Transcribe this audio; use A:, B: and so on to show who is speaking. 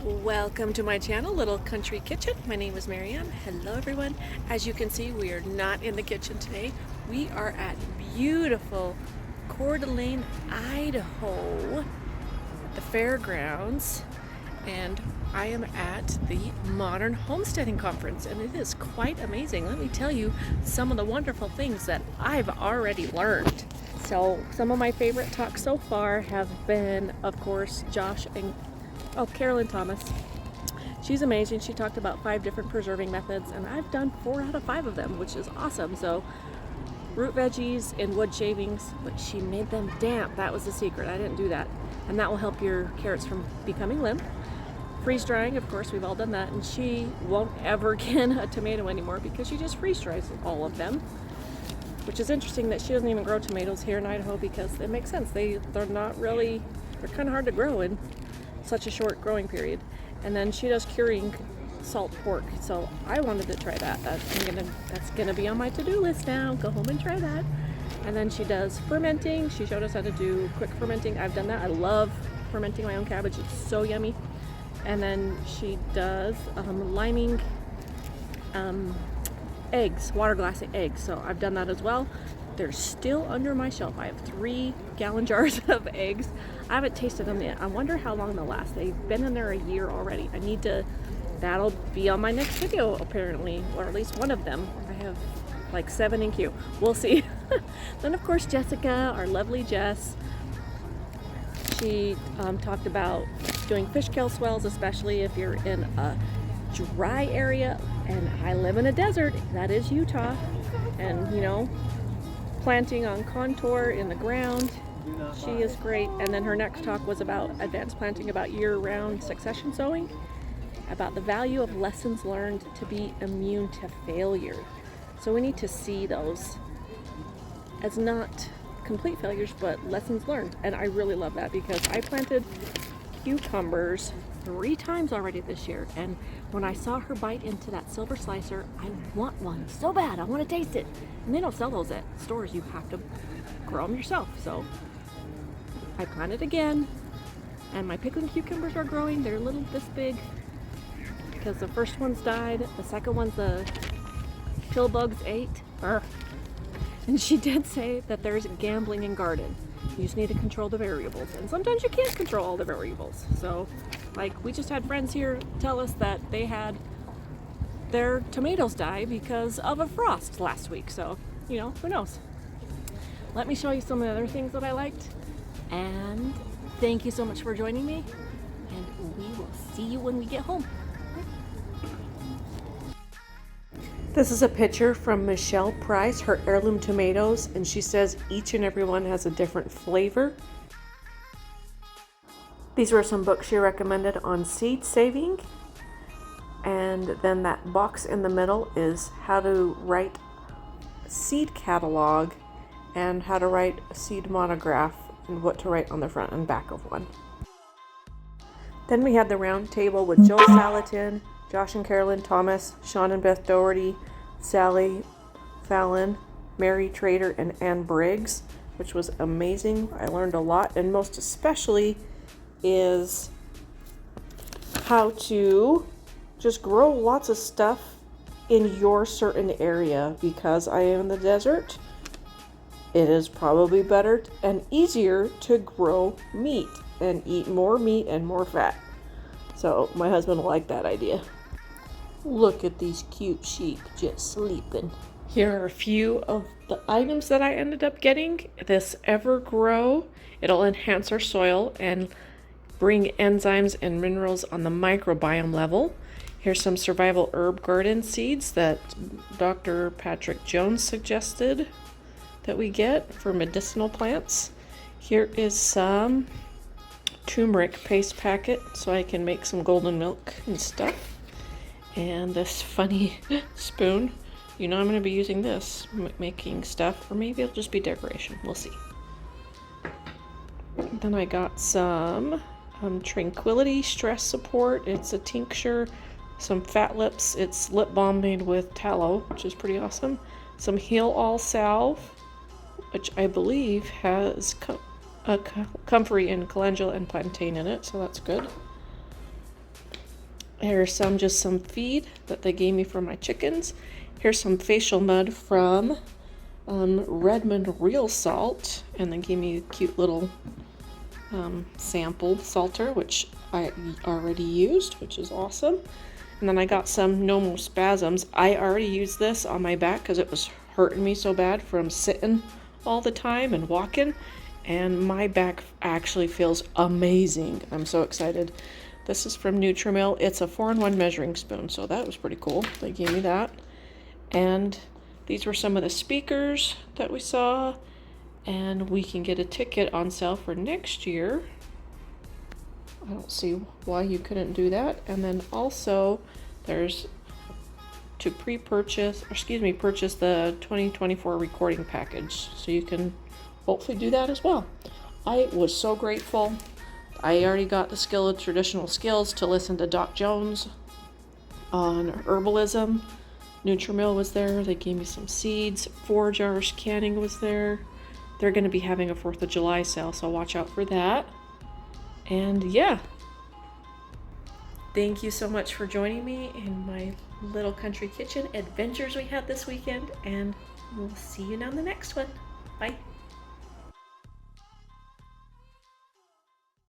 A: Welcome to my channel, Little Country Kitchen. My name is Marianne. Hello everyone. As you can see, we are not in the kitchen today. We are at beautiful Coeur d'Alene, Idaho, the fairgrounds, and I am at the Modern Homesteading Conference, and it is quite amazing. Let me tell you some of the wonderful things that I've already learned. So some of my favorite talks so far have been, of course, Carolyn Thomas. She's amazing. She talked about 5 different preserving methods, and I've done 4 out of 5 of them, which is awesome. So root veggies and wood shavings, but she made them damp. That was the secret. I didn't do that. And that will help your carrots from becoming limp. Freeze drying, of course, we've all done that. And she won't ever can a tomato anymore because she just freeze dries all of them. Which is interesting that she doesn't even grow tomatoes here in Idaho, because it makes sense. They're kind of hard to grow in such a short growing period. And then she does curing salt pork, so I wanted to try that. That's gonna be on my to-do list now. Go home and try that. And then she does fermenting. She showed us how to do quick fermenting. I've done that. I love fermenting my own cabbage. It's so yummy. And then she does liming eggs, water glassing eggs. So I've done that as well. They're still under my shelf. I have 3-gallon jars of eggs. I haven't tasted them yet. I wonder how long they'll last. They've been in there a year already. That'll be on my next video apparently, or at least one of them. I have like 7 in queue. We'll see. Then of course Jessica, our lovely Jess, she talked about doing fish kill swells, especially if you're in a dry area, and I live in a desert, that is Utah, and planting on contour in the ground. She is great. And then her next talk was about advanced planting, about year-round succession sowing, about the value of lessons learned to be immune to failure. So we need to see those as not complete failures, but lessons learned. And I really love that, because I planted cucumbers 3 times already this year, and when I saw her bite into that silver slicer, I want one so bad. I want to taste it. And they don't sell those at stores. You have to grow them yourself. So I planted again, and my pickling cucumbers are growing. They're a little this big because the first one's died. The second one's the pill bugs ate. And she did say that there's gambling in garden. You just need to control the variables, and sometimes you can't control all the variables. So like, we just had friends here tell us that they had their tomatoes die because of a frost last week. So, who knows? Let me show you some of the other things that I liked. And thank you so much for joining me. And we will see you when we get home. This is a picture from Michelle Price, her heirloom tomatoes, and she says each and every one has a different flavor. These were some books she recommended on seed saving. And then that box in the middle is how to write a seed catalog and how to write a seed monograph and what to write on the front and back of one. Then we had the round table with Joe Salatin, Josh and Carolyn Thomas, Sean and Beth Doherty, Sally Fallon, Mary Trader, and Ann Briggs, which was amazing. I learned a lot, and most especially is how to just grow lots of stuff in your certain area. Because I am in the desert, it is probably better and easier to grow meat and eat more meat and more fat. So my husband will like that idea. Look at these cute sheep just sleeping. Here are a few of the items that I ended up getting. This Evergrow, it'll enhance our soil and bring enzymes and minerals on the microbiome level. Here's some survival herb garden seeds that Dr. Patrick Jones suggested that we get for medicinal plants. Here is some turmeric paste packet so I can make some golden milk and stuff. And this funny spoon. I'm going to be using this making stuff, or maybe it'll just be decoration. We'll see. Then I got some Tranquility Stress Support. It's a tincture. Some Fat Lips. It's lip balm made with tallow, which is pretty awesome. Some Heal All Salve, which I believe has comfrey and calendula and plantain in it, so that's good. Here's just some feed that they gave me for my chickens. Here's some facial mud from Redmond Real Salt, and they gave me a cute little sample salter, which I already used, which is awesome. And then I got some No More Spasms. I already used this on my back because it was hurting me so bad from sitting all the time and walking, and my back actually feels amazing. I'm so excited. This is from Nutrimil. It's a 4-in-1 measuring spoon, so that was pretty cool. They gave me that. And these were some of the speakers that we saw, and we can get a ticket on sale for next year. I don't see why you couldn't do that. And then also there's to purchase the 2024 recording package, so you can hopefully do that as well. I was so grateful. I already got the skill of traditional skills to listen to Doc Jones on herbalism. Nutrimil was there. They gave me some seeds. Forage Hours Canning was there. They're going to be having a 4th of July sale, so watch out for that. And yeah, thank you so much for joining me in my little country kitchen adventures we had this weekend, and we'll see you on the next one. Bye.